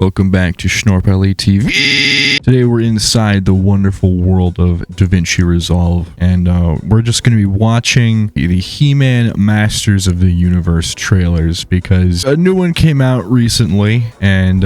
Welcome back to Schnorpelli TV. Today we're inside the wonderful world of DaVinci Resolve, and we're just going to be watching the He-Man Masters of the Universe trailers because a new one came out recently, and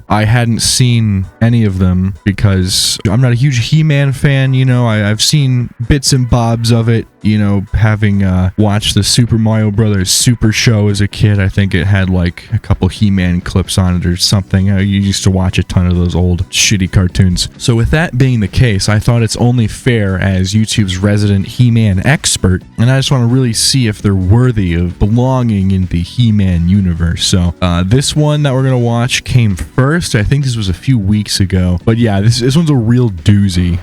I hadn't seen any of them because I'm not a huge He-Man fan. You know, I've seen bits and bobs of it, you know, having watched the Super Mario Brothers Super Show as a kid. I think it had like a couple He-Man clips on it or something. You used to watch a ton of those old shitty cartoons. So with that being the case, I thought it's only fair as YouTube's resident He-Man expert, and I just want to really see if they're worthy of belonging in the He-Man universe. So this one that we're going to watch came first. I think this was a few weeks ago. But yeah, this one's a real doozy.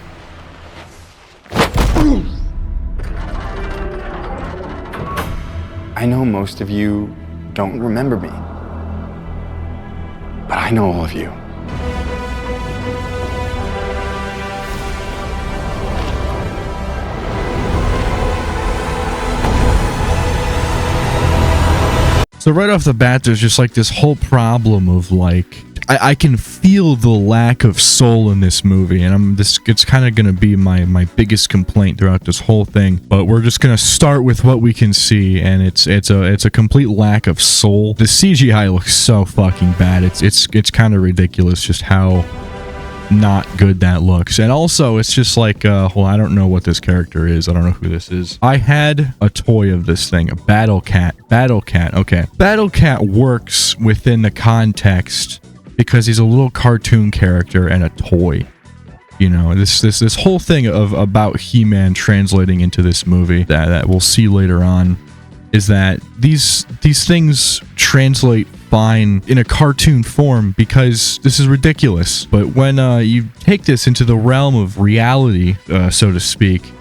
I know most of you don't remember me, but I know all of you. So right off the bat, there's just like this whole problem of like, I can feel the lack of soul in this movie, and it's kind of going to be my biggest complaint throughout this whole thing. But we're just going to start with what we can see, and it's a complete lack of soul. The CGI looks so fucking bad. It's kind of ridiculous just how not good that looks. And also it's just like well, I don't know what this character is. I don't know who this is. I had a toy of this thing, a Battle Cat. Okay, Battle Cat works within the context because he's a little cartoon character and a toy. You know, this whole thing about He-Man translating into this movie that we'll see later on is that these things translate fine in a cartoon form because this is ridiculous. But when you take this into the realm of reality, so to speak,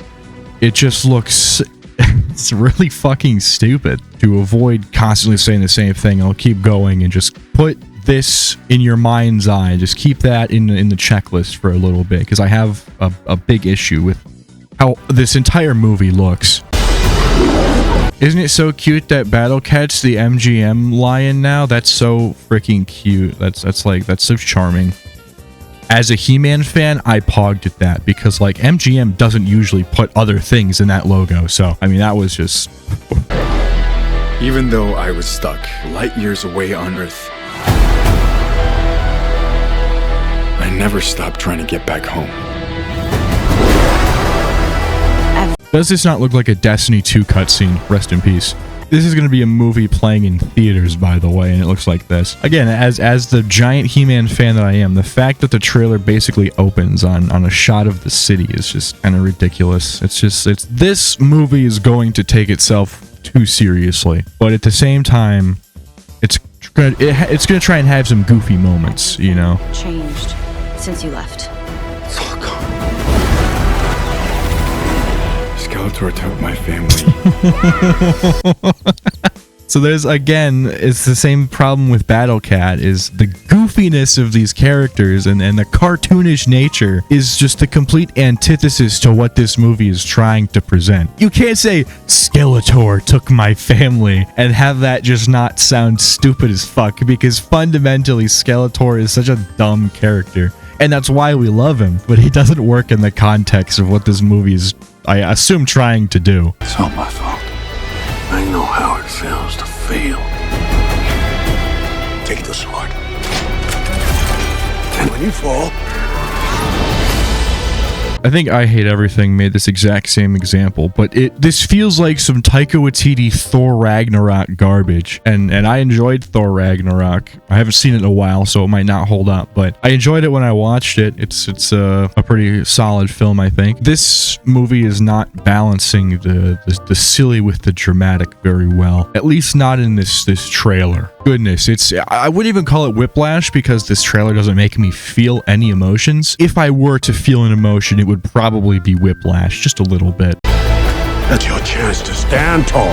it just looks it's really fucking stupid. To avoid constantly saying the same thing, I'll keep going and just put this in your mind's eye. Just keep that in the checklist for a little bit, because I have a big issue with how this entire movie looks. Isn't it so cute that Battle Cat's the MGM lion now? That's so freaking cute. That's so charming. As a He-Man fan, I pogged at that because like MGM doesn't usually put other things in that logo. So I mean, that was just. Even though I was stuck light years away on Earth, I never stopped trying to get back home. Does this not look like a Destiny 2 cutscene? Rest in peace. This is going to be a movie playing in theaters, by the way, and it looks like this. Again, as the giant He-Man fan that I am, the fact that the trailer basically opens on a shot of the city is just kind of ridiculous. This movie is going to take itself too seriously, but at the same time, it's gonna try and have some goofy moments, you know. Changed since you left. It's all gone. Skeletor took my family. So there's, again, it's the same problem with Battle Cat, is the goofiness of these characters and the cartoonish nature is just the complete antithesis to what this movie is trying to present. You can't say Skeletor took my family and have that just not sound stupid as fuck, because fundamentally Skeletor is such a dumb character. And that's why we love him, but he doesn't work in the context of what this movie is, I assume, trying to do. It's all my fault. I know how it feels to fail. Take the sword. And when you fall... I think I Hate Everything made this exact same example, but this feels like some Taika Waititi Thor Ragnarok garbage, and I enjoyed Thor Ragnarok. I haven't seen it in a while, so it might not hold up, but I enjoyed it when I watched it. It's a pretty solid film, I think. This movie is not balancing the silly with the dramatic very well, at least not in this trailer. Goodness, I wouldn't even call it whiplash because this trailer doesn't make me feel any emotions. If I were to feel an emotion, it would probably be whiplash, just a little bit. That's your chance to stand tall.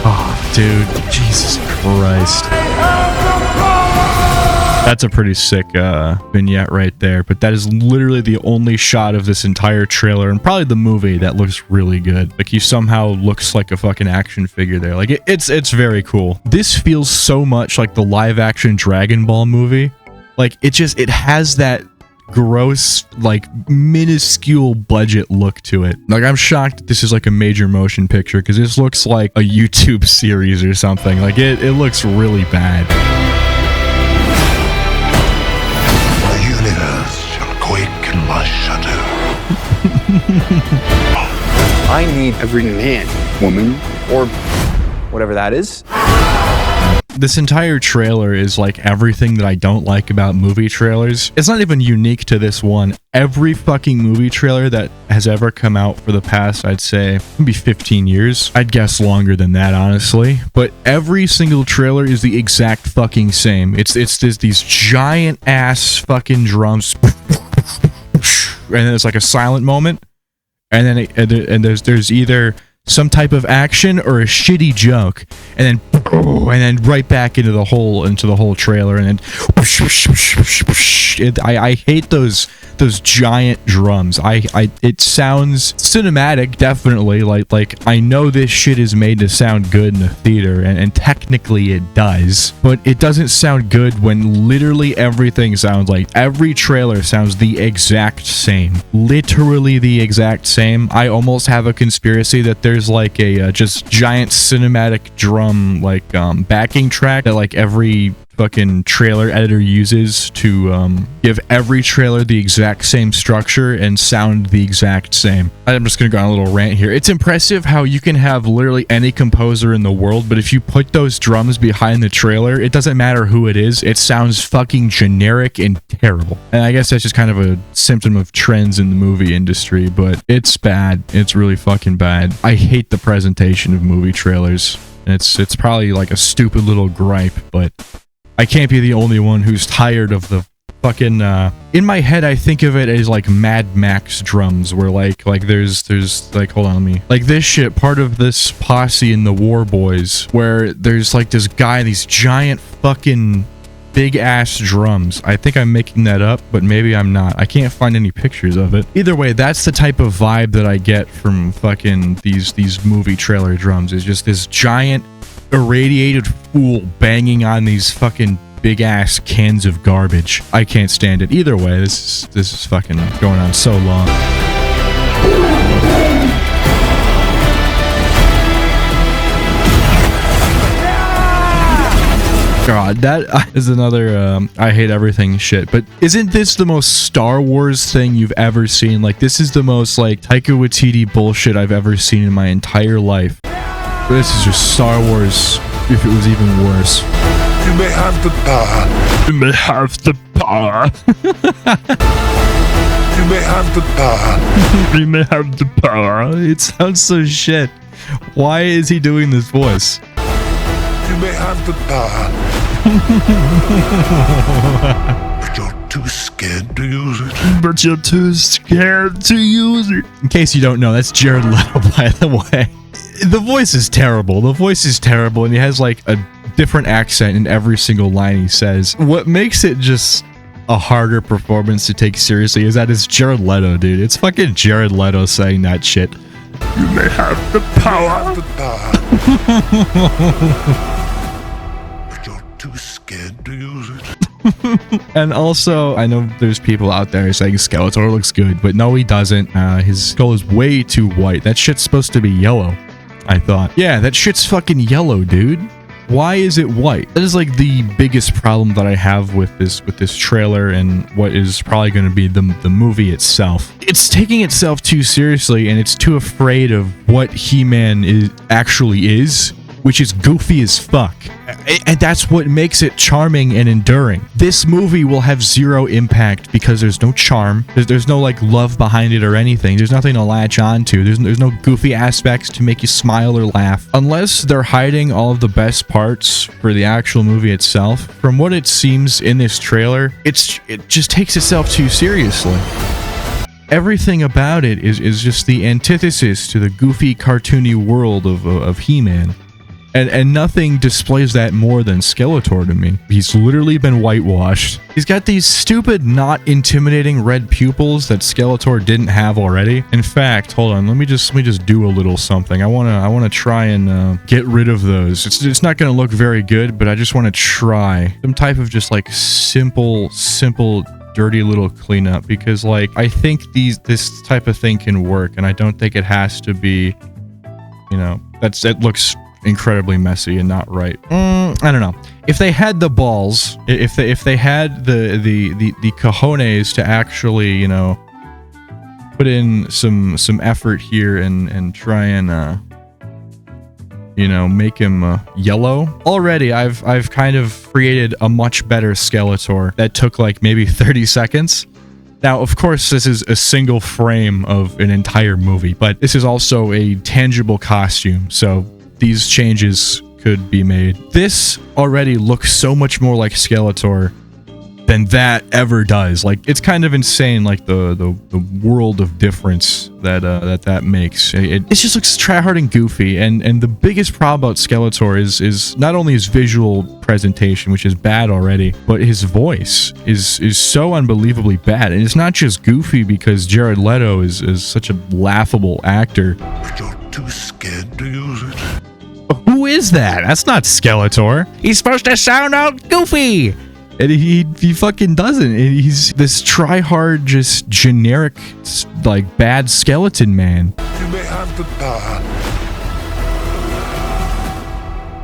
Oh, dude, Jesus Christ. That's a pretty sick vignette right there, but that is literally the only shot of this entire trailer and probably the movie that looks really good. Like he somehow looks like a fucking action figure there. Like it's very cool. This feels so much like the live action Dragon Ball movie. Like it has that gross, like minuscule budget look to it. Like I'm shocked that this is like a major motion picture because this looks like a YouTube series or something. Like it looks really bad. The universe shall quake in my shadow. I need every man, woman, or whatever that is. This entire trailer is like everything that I don't like about movie trailers. It's not even unique to this one. Every fucking movie trailer that has ever come out for the past, I'd say, maybe 15 years. I'd guess longer than that, honestly. But every single trailer is the exact fucking same. It's these giant ass fucking drums. And then it's like a silent moment. And then there's either some type of action or a shitty joke, and then right back into the whole trailer, and then I hate those giant drums. It sounds cinematic, definitely. Like I know this shit is made to sound good in a theater, and technically it does, but it doesn't sound good when literally everything sounds like every trailer sounds the exact same, literally the exact same. I almost have a conspiracy that there's like a just giant cinematic drum like backing track that like every fucking trailer editor uses to give every trailer the exact same structure and sound the exact same. I'm just gonna go on a little rant here. It's impressive how you can have literally any composer in the world, but if you put those drums behind the trailer, it doesn't matter who it is, it sounds fucking generic and terrible. And I guess that's just kind of a symptom of trends in the movie industry, but it's bad. It's really fucking bad. I hate the presentation of movie trailers. And it's probably like a stupid little gripe, but I can't be the only one who's tired of the fucking in my head I think of it as like Mad Max drums, where like there's like, hold on, let me, like this shit, part of this posse in the War Boys, where there's like this guy, these giant fucking big ass drums. I think I'm making that up, but maybe I'm not. I can't find any pictures of it. Either way, that's the type of vibe that I get from fucking these movie trailer drums. Is just this giant irradiated fool banging on these fucking big ass cans of garbage. I can't stand it. Either way, this is fucking going on so long. God, that is another I hate everything shit. But isn't this the most Star Wars thing you've ever seen? Like, this is the most like Taika Waititi bullshit I've ever seen in my entire life. This is just Star Wars if it was even worse. You may have the power. You may have the power. You may have the power. You may have the power. It sounds so shit. Why is he doing this voice? You may have the power. But you're too scared to use it. But you're too scared to use it. In case you don't know, that's Jared Leto, by the way. The voice is terrible. The voice is terrible, and he has like a different accent in every single line he says. What makes it just a harder performance to take seriously is that it's Jared Leto, dude. It's fucking Jared Leto saying that shit. You may have the power. The power. But you're too scared to use it. And also, I know there's people out there saying Skeletor looks good, but no, he doesn't. His skull is way too white. That shit's supposed to be yellow, I thought. Yeah, that shit's fucking yellow, dude. Why is it white? That is like the biggest problem that I have with this trailer and what is probably going to be the movie itself. It's taking itself too seriously, and it's too afraid of what He-Man actually is, which is goofy as fuck. And that's what makes it charming and enduring. This movie will have zero impact because there's no charm. There's no like love behind it or anything. There's nothing to latch on to. There's no goofy aspects to make you smile or laugh. Unless they're hiding all of the best parts for the actual movie itself. From what it seems in this trailer, it just takes itself too seriously. Everything about it is just the antithesis to the goofy, cartoony world of He-Man. And nothing displays that more than Skeletor to me. He's literally been whitewashed. He's got these stupid, not intimidating red pupils that Skeletor didn't have already. In fact, hold on, let me just do a little something. I wanna try and get rid of those. It's not gonna look very good, but I just want to try some type of just like simple dirty little cleanup, because like I think this type of thing can work, and I don't think it has to be, you know, that looks incredibly messy and not right. I don't know. If they had the balls, if they had the cojones to actually, you know, put in some effort here and try and you know, make him yellow. Already I've kind of created a much better Skeletor that took like maybe 30 seconds. Now, of course, this is a single frame of an entire movie, but this is also a tangible costume, so these changes could be made. This already looks so much more like Skeletor than that ever does. Like, it's kind of insane, like the world of difference that that makes. It just looks tryhard and goofy, and the biggest problem about Skeletor is not only his visual presentation, which is bad already, but his voice is so unbelievably bad. And it's not just goofy because Jared Leto is such a laughable actor. But you're too scared to use it. Who is that? That's not Skeletor. He's supposed to sound all goofy. And he fucking doesn't. And he's this try-hard, just generic, like, bad skeleton man. You may have the power,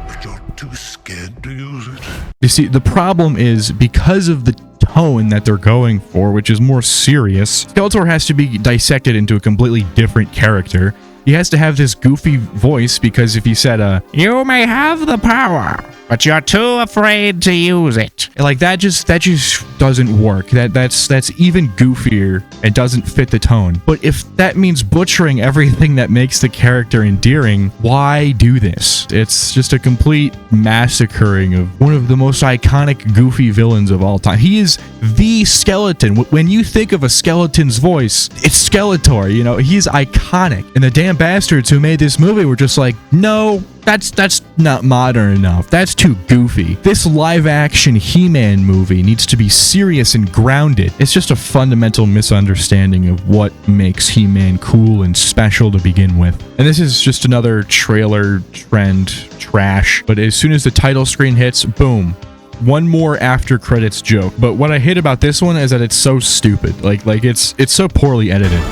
but you're too scared to use it. You see, the problem is because of the tone that they're going for, which is more serious, Skeletor has to be dissected into a completely different character. He has to have this goofy voice because if he said, you may have the power, but you're too afraid to use it. Like, that just doesn't work. That's even goofier and doesn't fit the tone. But if that means butchering everything that makes the character endearing, why do this? It's just a complete massacring of one of the most iconic goofy villains of all time. He is the skeleton. When you think of a skeleton's voice, it's Skeletor, you know, he's iconic. And the damn bastards who made this movie were just like, no, that's not modern enough. That's too goofy. This live-action He-Man movie needs to be serious and grounded. It's just a fundamental misunderstanding of what makes He-Man cool and special to begin with. And this is just another trailer trend trash. But as soon as the title screen hits, boom. One more after credits joke. But what I hate about this one is that it's so stupid. Like it's so poorly edited.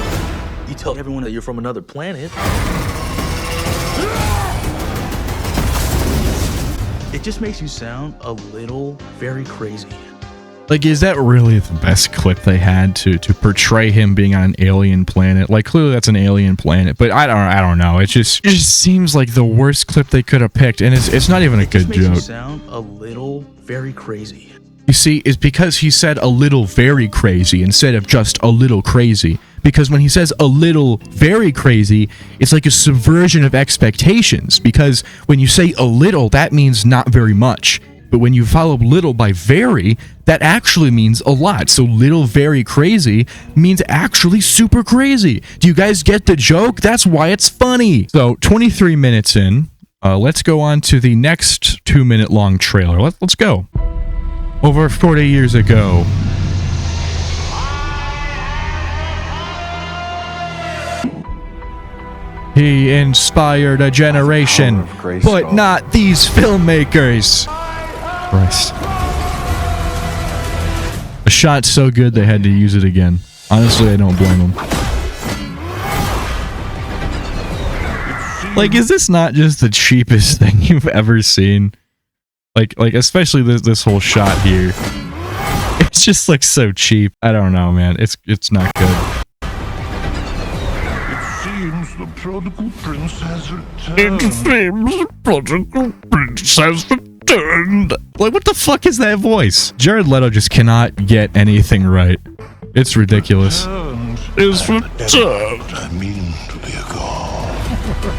You tell everyone that you're from another planet. It just makes you sound a little very crazy. Like, is that really the best clip they had to portray him being on an alien planet? Like, clearly that's an alien planet, but I don't know. It just seems like the worst clip they could have picked, and it's not even a good joke. It just makes you sound a little very crazy. You see, it's because he said a little very crazy instead of just a little crazy. Because when he says a little very crazy, it's like a subversion of expectations. Because when you say a little, that means not very much. But when you follow little by very, that actually means a lot. So little very crazy means actually super crazy. Do you guys get the joke? That's why it's funny. So 23 minutes in, let's go on to the next 2-minute long trailer. Let's go. Over 40 years ago, he inspired a generation, but not these filmmakers. Christ. A shot so good they had to use it again. Honestly, I don't blame them. Like, is this not just the cheapest thing you've ever seen? Like especially this whole shot here. It just looks so cheap. I don't know, man. It's not good. It seems the prodigal prince has returned. It seems the prodigal prince has returned. Like, what the fuck is that voice? Jared Leto just cannot get anything right. It's ridiculous. It's returned. I mean to be a god.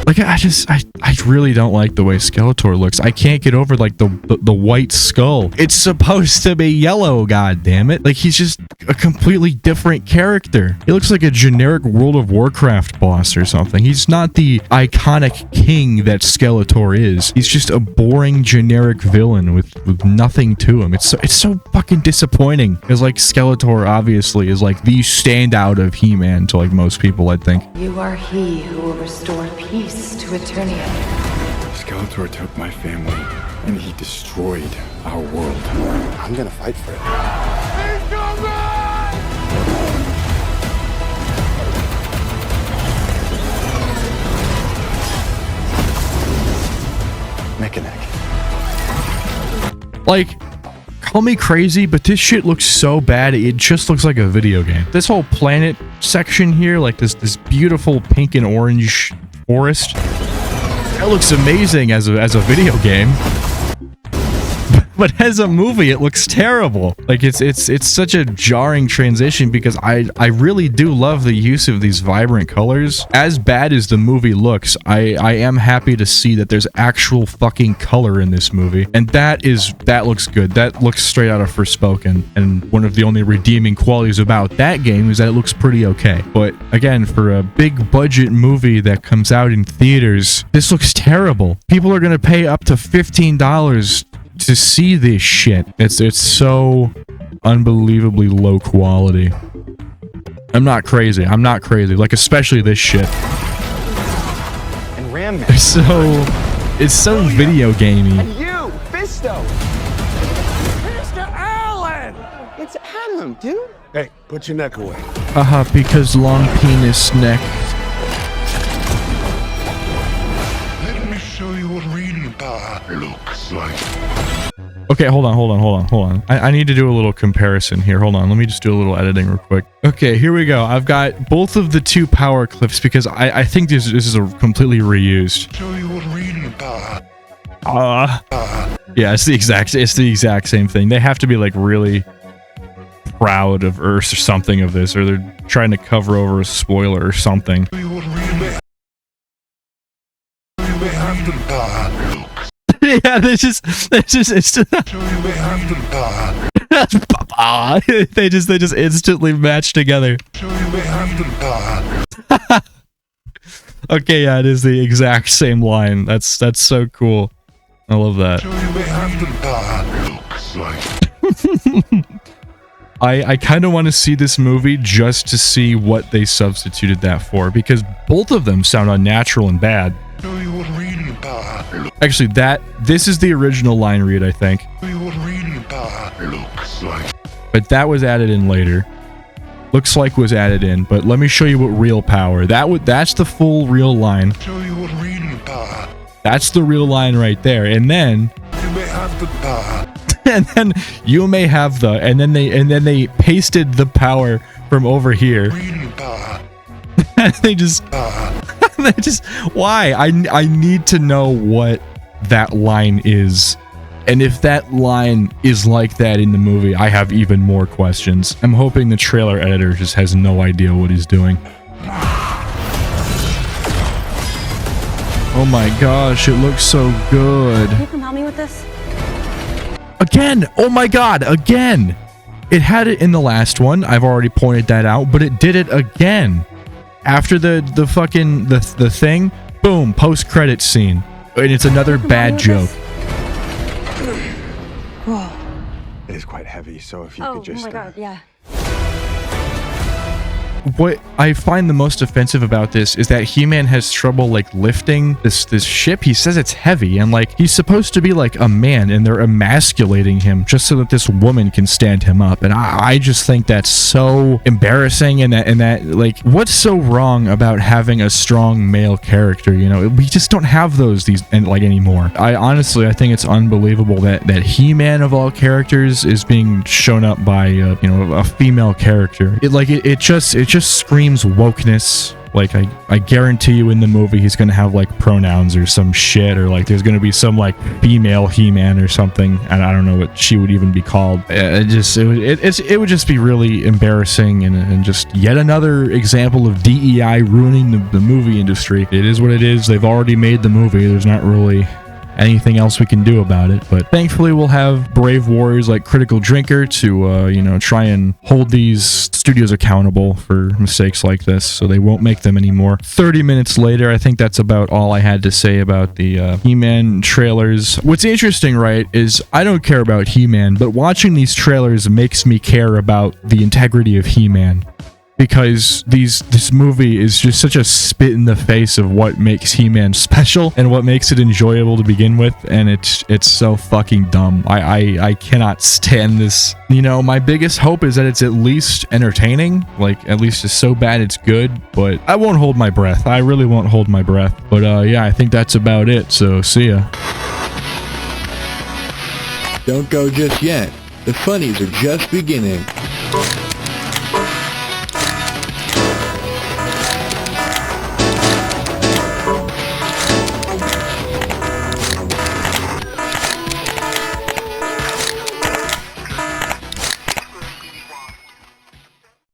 Like, I really don't like the way Skeletor looks. I can't get over like the white skull. It's supposed to be yellow, god damn it. Like, he's just a completely different character. He looks like a generic World of Warcraft boss or something. He's not the iconic king that Skeletor is. He's just a boring generic villain with nothing to him. It's so fucking disappointing. Because like Skeletor obviously is like the standout of He-Man to like most people, I think. You are he who will restore peace to Eternia. Skeletor took my family, and he destroyed our world. I'm gonna fight for it. Neck and neck. Like, call me crazy, but this shit looks so bad, it just looks like a video game. This whole planet section here, like this beautiful pink and orange forest, that looks amazing as a video game. But as a movie, it looks terrible. Like, it's such a jarring transition because I really do love the use of these vibrant colors. As bad as the movie looks, I am happy to see that there's actual fucking color in this movie. And that looks good. That looks straight out of Forspoken. And one of the only redeeming qualities about that game is that it looks pretty okay. But again, for a big budget movie that comes out in theaters, this looks terrible. People are gonna pay up to $15 to see this shit. It's so unbelievably low quality. I'm not crazy. Like, especially this shit. And Ram Man. It's so video gamey. And you, Fisto. Mr. Allen. It's Adam, dude. Hey, put your neck away. Because long penis neck. Let me show you what real power looks like. Okay, hold on. I need to do a little comparison here. Hold on, let me just do a little editing real quick. Okay, here we go. I've got both of the two power clips because I think this is a completely reused. Show you what real power. Yeah, it's the exact same thing. They have to be like really proud of Earth or something of this, or they're trying to cover over a spoiler or something. Show you what real power looks. Yeah, they just they just instantly match together. Okay, yeah, it is the exact same line. That's so cool. I love that. I kind of want to see this movie just to see what they substituted that for, because both of them sound unnatural and bad. Actually, this is the original line read, I think. But that was added in later. Looks like was added in, but let me show you what real power. That's the full real line. That's the real line right there. And then and then you may have the, and then they pasted the power from over here. they just why? I need to know what that line is. And if that line is like that in the movie, I have even more questions. I'm hoping the trailer editor just has no idea what he's doing. Oh my gosh, it looks so good. Can you come help me with this? Again! Oh my god, again! It had it in the last one, I've already pointed that out, but it did it again. After the fucking, the thing, boom, post-credits scene. And it's another bad joke. Whoa. It is quite heavy, so if you could just... Oh my god, yeah. What I find the most offensive about this is that He-Man has trouble like lifting this ship. He says it's heavy, and like he's supposed to be like a man, and they're emasculating him just so that this woman can stand him up. And I just think that's so embarrassing, and that like, what's so wrong about having a strong male character? You know, we just don't have those anymore. I think it's unbelievable that He-Man of all characters is being shown up by a female character. It just just screams wokeness. Like, I guarantee you in the movie he's gonna have like pronouns or some shit, or like there's gonna be some like female He-Man or something, and I don't know what she would even be called. It would just be really embarrassing and just yet another example of DEI ruining the movie industry. It is what it is. They've already made the movie. There's not really anything else we can do about it, but thankfully we'll have brave warriors like Critical Drinker to you know, try and hold these studios accountable for mistakes like this so they won't make them anymore. 30 minutes later, I think that's about all I had to say about the He-Man trailers. What's interesting, right, is I don't care about He-Man, but watching these trailers makes me care about the integrity of He-Man. Because this movie is just such a spit in the face of what makes He-Man special and what makes it enjoyable to begin with, and it's so fucking dumb. I cannot stand this. You know, my biggest hope is that it's at least entertaining, like at least it's so bad it's good, but I won't hold my breath. I really won't hold my breath. But yeah, I think that's about it, so see ya. Don't go just yet. The funnies are just beginning.